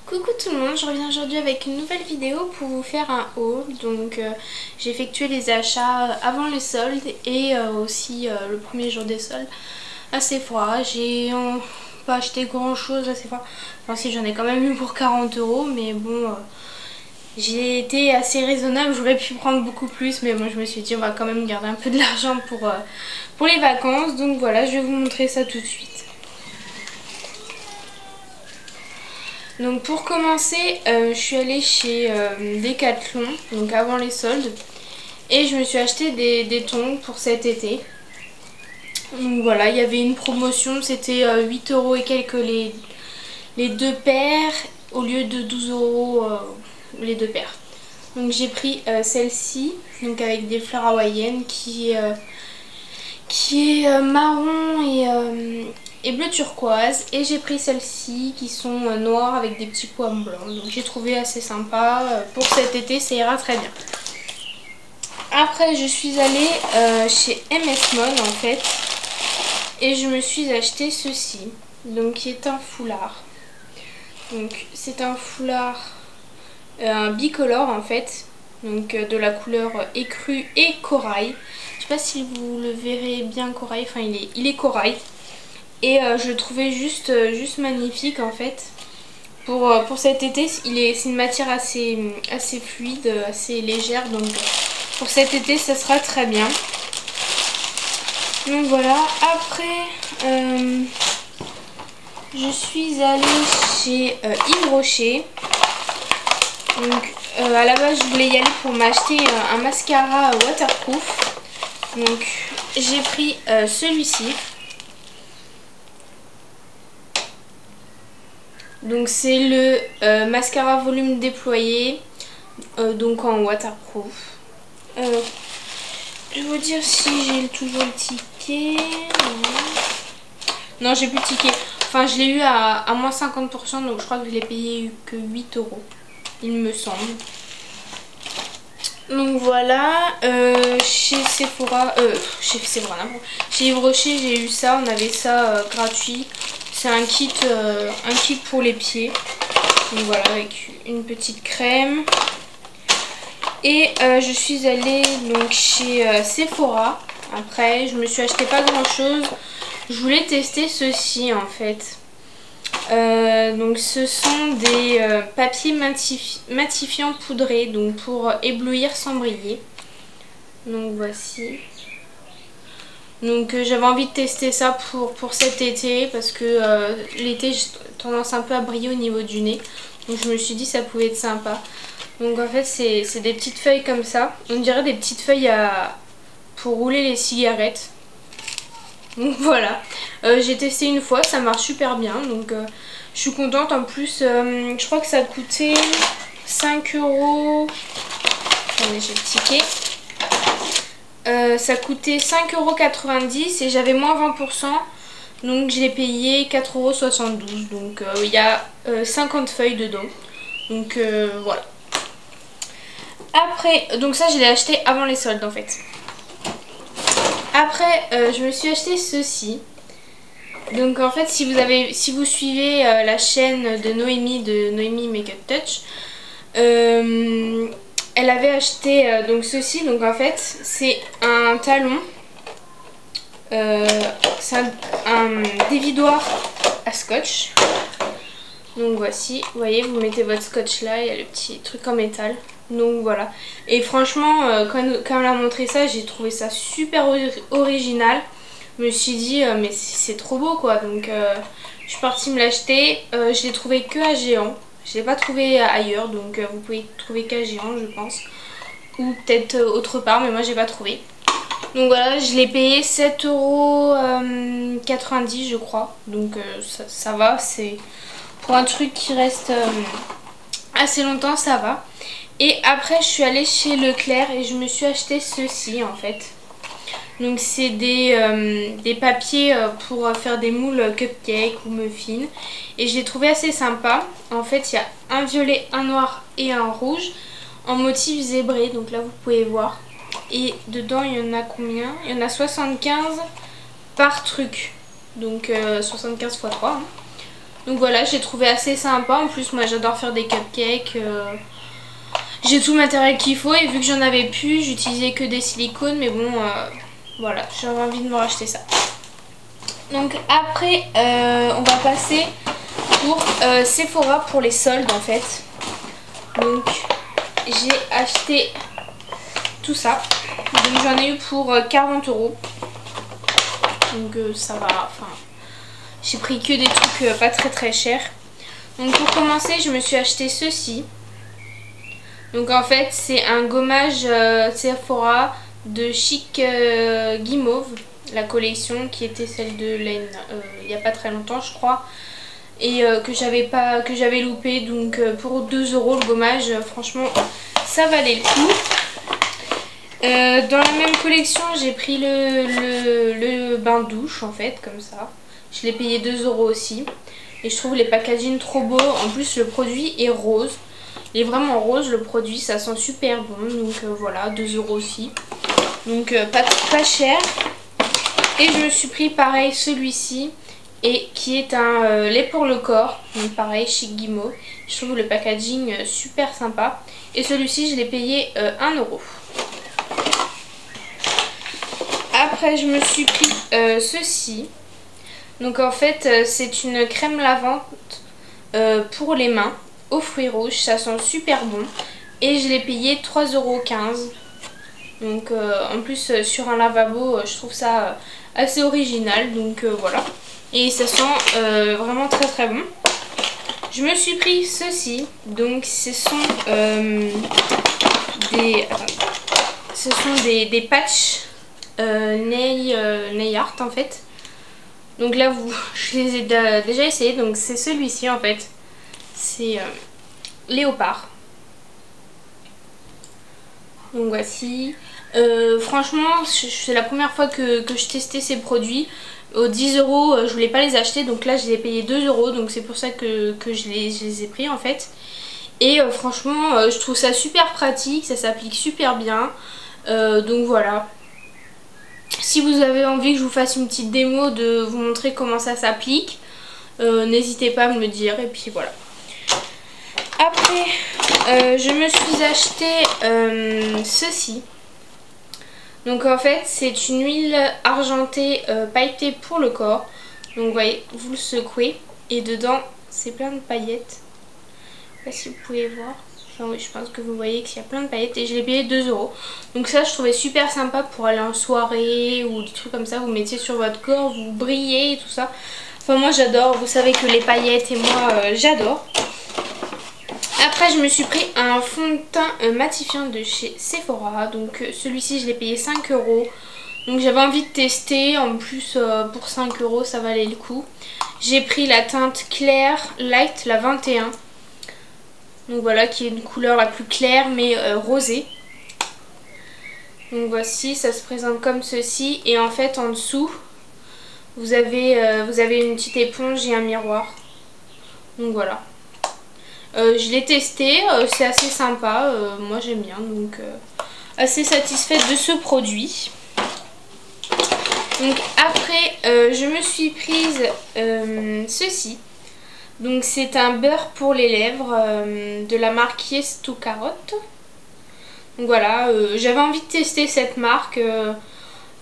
Coucou tout le monde, je reviens aujourd'hui avec une nouvelle vidéo pour vous faire un haul. Donc j'ai effectué les achats avant les soldes et aussi le premier jour des soldes à Sephora. J'ai pas acheté grand chose à Sephora, enfin si, j'en ai quand même eu pour 40 €, mais bon, j'ai été assez raisonnable. J'aurais pu prendre beaucoup plus, mais moi je me suis dit on va quand même garder un peu de l'argent pour les vacances. Donc voilà, je vais vous montrer ça tout de suite. Donc pour commencer, je suis allée chez Decathlon, donc avant les soldes, et je me suis acheté des tongs pour cet été. Donc voilà, il y avait une promotion, c'était 8 € et quelques les deux paires, au lieu de 12 € les deux paires. Donc j'ai pris celle-ci, donc avec des fleurs hawaïennes qui est marron et bleu turquoise, et j'ai pris celles-ci qui sont noires avec des petits pois blancs. Donc j'ai trouvé assez sympa pour cet été, ça ira très bien. Après je suis allée chez MS Mode en fait, et je me suis acheté ceci, donc qui est un foulard. Donc c'est un foulard un bicolore en fait, donc de la couleur écrue et corail. Je sais pas si vous le verrez bien, corail, enfin il est corail. Et je le trouvais juste magnifique en fait. Pour cet été, c'est une matière assez fluide, assez légère. Donc pour cet été, ça sera très bien. Donc voilà. Après, je suis allée chez Yves Rocher. Donc à la base, je voulais y aller pour m'acheter un mascara waterproof. Donc j'ai pris celui-ci. Donc c'est le mascara volume déployé, donc en waterproof. Je vais vous dire si j'ai toujours le ticket. Non, j'ai plus de ticket. Enfin, je l'ai eu à moins 50%, donc je crois que je l'ai payé que 8 €, il me semble. Donc voilà, chez Sephora, chez Yves Rocher, j'ai eu ça, on avait ça gratuit. C'est un kit pour les pieds. Donc voilà, avec une petite crème. Et je suis allée donc chez Sephora. Après, je me suis acheté pas grand chose. Je voulais tester ceci en fait. Donc ce sont des papiers matifiants poudrés, donc pour éblouir sans briller. Donc voici. Donc j'avais envie de tester ça pour cet été, parce que l'été j'ai tendance un peu à briller au niveau du nez. Donc je me suis dit ça pouvait être sympa. Donc en fait c'est des petites feuilles comme ça. On dirait des petites feuilles pour rouler les cigarettes. Donc voilà. J'ai testé une fois, ça marche super bien. Donc je suis contente. En plus je crois que ça coûtait 5 €. Attendez, j'ai le ticket. Ça coûtait 5,90 € et j'avais moins 20%, donc je l'ai payé 4,72 €. Donc il y a 50 feuilles dedans. Donc voilà. Après, donc ça je l'ai acheté avant les soldes en fait. Après je me suis acheté ceci. Donc en fait si vous suivez la chaîne de Noémie Makeup Touch, elle avait acheté donc ceci. Donc en fait c'est un talon, c'est un dévidoir à scotch. Donc voici, vous voyez, vous mettez votre scotch là, il y a le petit truc en métal. Donc voilà, et franchement quand elle a montré ça, j'ai trouvé ça super original. Je me suis dit mais c'est trop beau quoi. Donc je suis partie me l'acheter. Je l'ai trouvé que à Géant. Je ne l'ai pas trouvé ailleurs, donc vous pouvez trouver qu'à Géant je pense. Ou peut-être autre part, mais moi j'ai pas trouvé. Donc voilà, je l'ai payé 7,90 € je crois. Donc ça va, c'est pour un truc qui reste assez longtemps, ça va. Et après je suis allée chez Leclerc et je me suis acheté ceci en fait. Donc c'est des papiers pour faire des moules cupcakes ou muffins. Et je l'ai trouvé assez sympa. En fait il y a un violet, un noir et un rouge en motif zébré. Donc là vous pouvez voir. Et dedans il y en a combien? Il y en a 75 par truc. Donc 75 x 3. Hein. Donc voilà, j'ai trouvé assez sympa. En plus moi j'adore faire des cupcakes. J'ai tout le matériel qu'il faut et vu que j'en avais plus, j'utilisais que des silicones. Mais bon, voilà, j'avais envie de me racheter ça. Donc après, on va passer pour Sephora pour les soldes en fait. Donc j'ai acheté tout ça. Donc j'en ai eu pour 40 €. Donc ça va, enfin j'ai pris que des trucs pas très chers. Donc pour commencer je me suis acheté ceci. Donc en fait c'est un gommage Sephora de Chic Guimauve. La collection qui était celle de laine il n'y a pas très longtemps je crois. Et que j'avais loupé. Donc pour 2 € le gommage, franchement ça valait le coup. Dans la même collection j'ai pris le bain douche en fait comme ça. Je l'ai payé 2 € aussi. Et je trouve les packaging trop beaux. En plus le produit est rose. Il est vraiment rose le produit, ça sent super bon. Donc voilà, 2 € aussi. Donc pas cher. Et je me suis pris pareil celui-ci. Et qui est un lait pour le corps. Donc pareil chez Guimauve. Je trouve le packaging super sympa. Et celui-ci je l'ai payé 1 €. Après je me suis pris ceci. Donc en fait c'est une crème lavante pour les mains aux fruits rouges. Ça sent super bon. Et je l'ai payé 3,15 €. Donc en plus sur un lavabo je trouve ça assez original. Donc voilà. Et ça sent vraiment très bon. Je me suis pris ceci. Donc ce sont des patchs nail art en fait. Donc là je les ai déjà essayés. Donc c'est celui-ci en fait. C'est léopard. Donc voici. Franchement c'est la première fois que je testais ces produits. Aux 10 € je voulais pas les acheter. Donc là je les ai payés 2 €. Donc c'est pour ça que je les ai pris en fait. Et franchement je trouve ça super pratique. Ça s'applique super bien. Donc voilà. Si vous avez envie que je vous fasse une petite démo de vous montrer comment ça s'applique, n'hésitez pas à me le dire. Et puis voilà. Après je me suis acheté ceci. Donc en fait c'est une huile argentée pailletée pour le corps. Donc vous voyez, vous le secouez et dedans c'est plein de paillettes. Je sais pas si vous pouvez voir. Enfin oui, je pense que vous voyez qu'il y a plein de paillettes et je l'ai payé 2 €. Donc ça je trouvais super sympa pour aller en soirée ou des trucs comme ça. Vous mettiez sur votre corps, vous brillez et tout ça. Enfin moi j'adore, vous savez que les paillettes et moi j'adore. Après je me suis pris un fond de teint matifiant de chez Sephora. Donc celui-ci je l'ai payé 5 €. Donc j'avais envie de tester. En plus pour 5 € ça valait le coup. J'ai pris la teinte claire light, la 21. Donc voilà, qui est une couleur la plus claire mais rosée. Donc voici, ça se présente comme ceci. Et en fait en dessous vous avez une petite éponge et un miroir. Donc voilà. Je l'ai testé, c'est assez sympa, moi j'aime bien, donc assez satisfaite de ce produit. Donc après je me suis prise ceci. Donc c'est un beurre pour les lèvres de la marque Yes to Carotte. Donc voilà, j'avais envie de tester cette marque,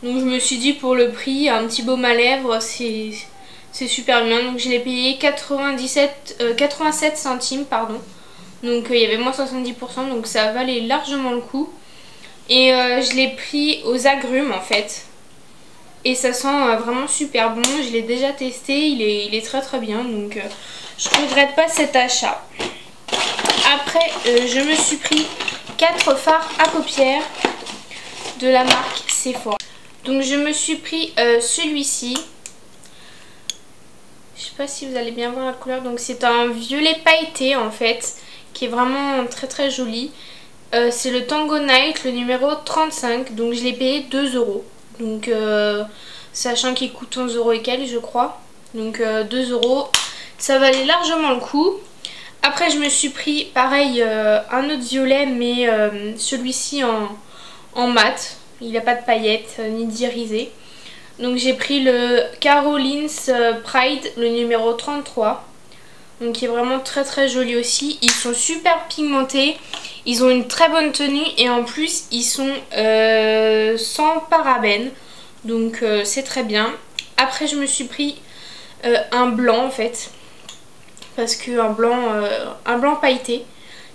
donc je me suis dit pour le prix, un petit baume à lèvres c'est super bien. Donc je l'ai payé 87 centimes pardon. Donc il y avait moins 70%, donc ça valait largement le coup. Et je l'ai pris aux agrumes en fait. Et ça sent vraiment super bon. Je l'ai déjà testé, il est très bien. Donc je regrette pas cet achat. Après je me suis pris 4 fards à paupières de la marque Sephora. Donc je me suis pris celui-ci. Je sais pas si vous allez bien voir la couleur. Donc c'est un violet pailleté en fait, qui est vraiment très joli. C'est le Tango Night, le numéro 35. Donc je l'ai payé 2 €. Donc sachant qu'il coûte 11 € et quelques je crois. Donc 2 €, ça valait largement le coup. Après je me suis pris pareil un autre violet, mais celui-ci en mat. Il n'a pas de paillettes ni d'irisé. Donc j'ai pris le Caroline's Pride, le numéro 33. Donc qui est vraiment très très joli aussi. Ils sont super pigmentés. Ils ont une très bonne tenue. Et en plus ils sont sans parabènes. Donc c'est très bien. Après je me suis pris un blanc en fait. Parce que un blanc pailleté,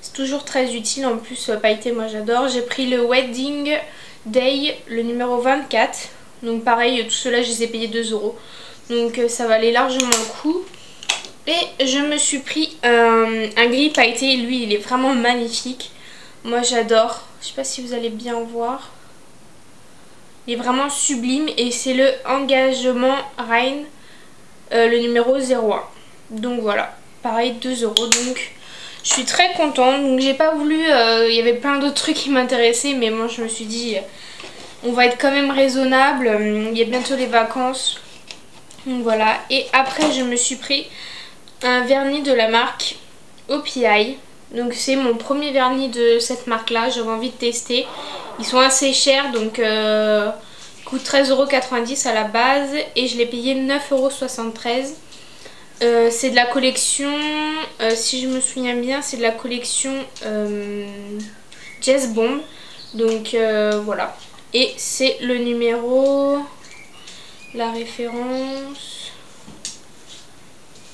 c'est toujours très utile. En plus pailleté moi j'adore. J'ai pris le Wedding Day, le numéro 24. Donc pareil, tout cela je les ai payés 2 €. Donc ça valait largement le coup. Et je me suis pris un gris pailleté. Lui il est vraiment magnifique. Moi j'adore. Je sais pas si vous allez bien voir. Il est vraiment sublime. Et c'est le Engagement Reine, le numéro 01. Donc voilà. Pareil 2 €. Donc je suis très contente. Donc j'ai pas voulu... il y avait plein d'autres trucs qui m'intéressaient. Mais moi je me suis dit... on va être quand même raisonnable. Il y a bientôt les vacances. Donc voilà. Et après je me suis pris un vernis de la marque OPI. Donc c'est mon premier vernis de cette marque là. J'avais envie de tester. Ils sont assez chers. Donc ils coûtent 13,90 € à la base. Et je l'ai payé 9,73 €. C'est de la collection, si je me souviens bien, c'est de la collection Jazz Bomb. Donc voilà. Et c'est le numéro, la référence,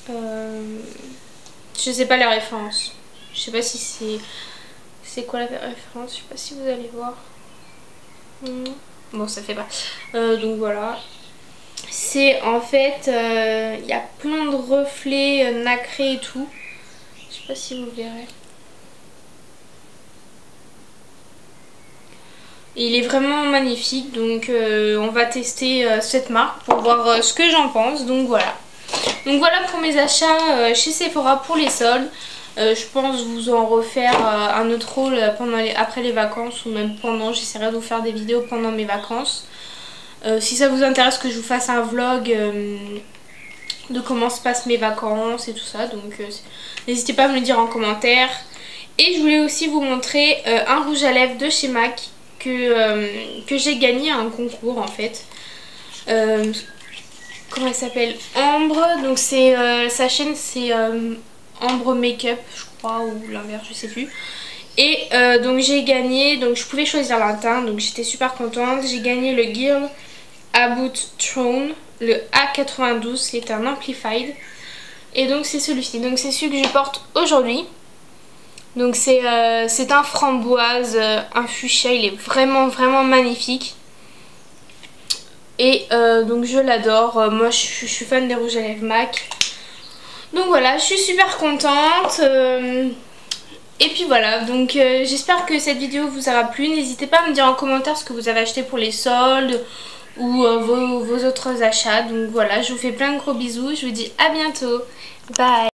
je sais pas la référence. Je sais pas si c'est quoi la référence, je sais pas si vous allez voir. Bon ça fait pas. Donc voilà. C'est en fait, il y a plein de reflets nacrés et tout. Je sais pas si vous verrez. Et il est vraiment magnifique. Donc on va tester cette marque pour voir ce que j'en pense. Donc voilà. Donc voilà pour mes achats chez Sephora pour les soldes. Je pense vous en refaire un autre haul après les vacances ou même pendant. J'essaierai de vous faire des vidéos pendant mes vacances. Si ça vous intéresse que je vous fasse un vlog de comment se passent mes vacances et tout ça, donc n'hésitez pas à me le dire en commentaire. Et je voulais aussi vous montrer un rouge à lèvres de chez MAC que j'ai gagné à un concours en fait. Comment elle s'appelle? Ambre, donc c'est sa chaîne c'est Ambre Makeup je crois, ou l'inverse, je sais plus. Et donc j'ai gagné, donc je pouvais choisir la teinte, donc j'étais super contente. J'ai gagné le Girl About Throne, le A92 qui est un Amplified. Et donc c'est celui-ci, donc c'est celui que je porte aujourd'hui. Donc c'est un framboise, un fuchsia, il est vraiment vraiment magnifique. Et donc je l'adore, moi je suis fan des rouges à lèvres MAC. Donc voilà, je suis super contente. Et puis voilà, donc j'espère que cette vidéo vous aura plu. N'hésitez pas à me dire en commentaire ce que vous avez acheté pour les soldes ou vos autres achats. Donc voilà, je vous fais plein de gros bisous. Je vous dis à bientôt. Bye.